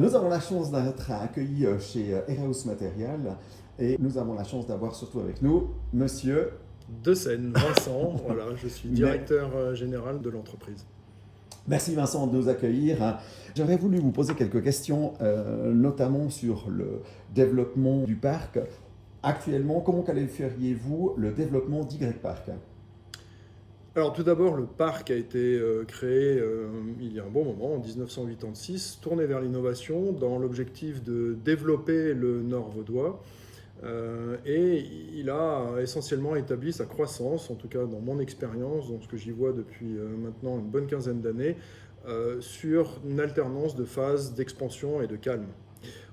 Nous avons la chance d'être accueillis chez Eraeus Material et nous avons la chance d'avoir surtout avec nous Monsieur. De Seine, Vincent, voilà, je suis directeur général de l'entreprise. Merci Vincent de nous accueillir. J'aurais voulu vous poser quelques questions, notamment sur le développement du parc. Actuellement, comment qualifieriez-vous le développement d'Y-Park? Alors tout d'abord, le parc a été créé il y a un bon moment, en 1986, tourné vers l'innovation dans l'objectif de développer le Nord vaudois. Et il a essentiellement établi sa croissance, en tout cas dans mon expérience, dans ce que j'y vois depuis maintenant une bonne quinzaine d'années, sur une alternance de phases d'expansion et de calme.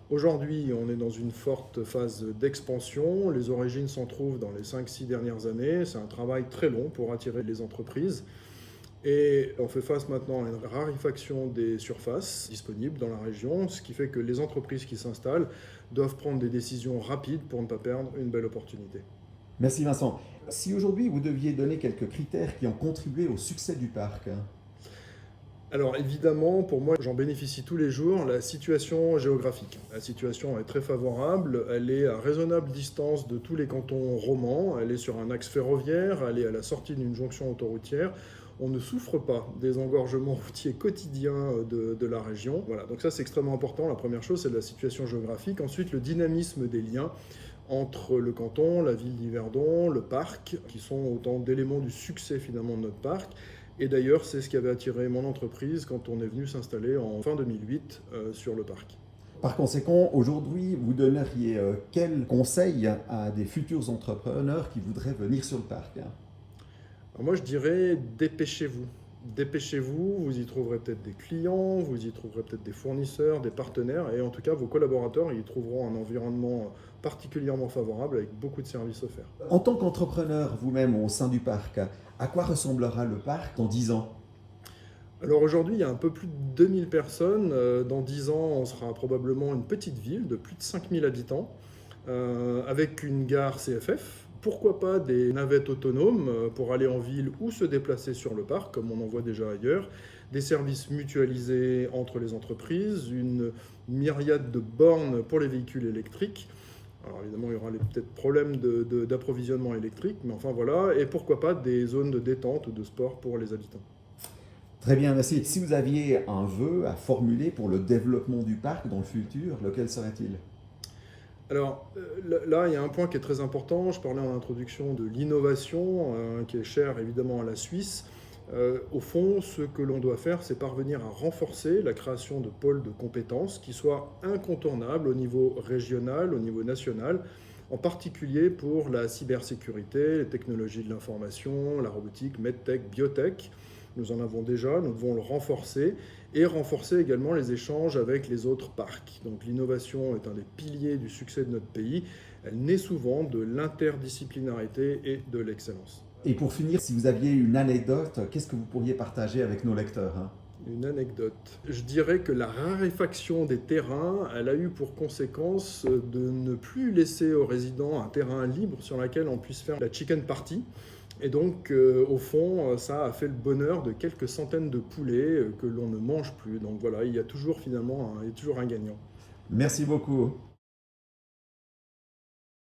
Aujourd'hui, on est dans une forte phase d'expansion. Les origines s'en trouvent dans les 5-6 dernières années. C'est un travail très long pour attirer les entreprises. Et on fait face maintenant à une raréfaction des surfaces disponibles dans la région, ce qui fait que les entreprises qui s'installent doivent prendre des décisions rapides pour ne pas perdre une belle opportunité. Merci Vincent. Si aujourd'hui vous deviez donner quelques critères qui ont contribué au succès du parc. Alors évidemment, pour moi, j'en bénéficie tous les jours, la situation géographique. La situation est très favorable, elle est à raisonnable distance de tous les cantons romans, elle est sur un axe ferroviaire, elle est à la sortie d'une jonction autoroutière. On ne souffre pas des engorgements routiers quotidiens de la région. Voilà, donc ça c'est extrêmement important. La première chose, c'est la situation géographique. Ensuite, le dynamisme des liens entre le canton, la ville d'Yverdon, le parc, qui sont autant d'éléments du succès finalement de notre parc. Et d'ailleurs, c'est ce qui avait attiré mon entreprise quand on est venu s'installer en fin 2008 sur le parc. Par conséquent, aujourd'hui, vous donneriez quel conseil à des futurs entrepreneurs qui voudraient venir sur le parc? Alors moi, je dirais dépêchez-vous. Dépêchez-vous, vous y trouverez peut-être des clients, vous y trouverez peut-être des fournisseurs, des partenaires, et en tout cas, vos collaborateurs y trouveront un environnement particulièrement favorable avec beaucoup de services offerts. En tant qu'entrepreneur vous-même au sein du parc, à quoi ressemblera le parc dans 10 ans? Alors aujourd'hui, il y a un peu plus de 2000 personnes. Dans 10 ans, on sera probablement une petite ville de plus de 5000 habitants, avec une gare CFF. Pourquoi pas des navettes autonomes pour aller en ville ou se déplacer sur le parc, comme on en voit déjà ailleurs, des services mutualisés entre les entreprises, une myriade de bornes pour les véhicules électriques. Alors évidemment, il y aura peut-être problèmes d'approvisionnement électrique, mais enfin voilà, et pourquoi pas des zones de détente ou de sport pour les habitants. Très bien, merci. Si vous aviez un vœu à formuler pour le développement du parc dans le futur, lequel serait-il? Alors là, il y a un point qui est très important. Je parlais en introduction de l'innovation, qui est chère évidemment à la Suisse. Au fond, ce que l'on doit faire, c'est parvenir à renforcer la création de pôles de compétences qui soient incontournables au niveau régional, au niveau national, en particulier pour la cybersécurité, les technologies de l'information, la robotique, medtech, biotech. Nous en avons déjà, nous devons le renforcer et renforcer également les échanges avec les autres parcs. Donc l'innovation est un des piliers du succès de notre pays. Elle naît souvent de l'interdisciplinarité et de l'excellence. Et pour finir, si vous aviez une anecdote, qu'est-ce que vous pourriez partager avec nos lecteurs? Une anecdote. Je dirais que la raréfaction des terrains, elle a eu pour conséquence de ne plus laisser aux résidents un terrain libre sur lequel on puisse faire la chicken party. Et donc, au fond, ça a fait le bonheur de quelques centaines de poulets que l'on ne mange plus. Donc voilà, il y a toujours finalement il y a toujours un gagnant. Merci beaucoup.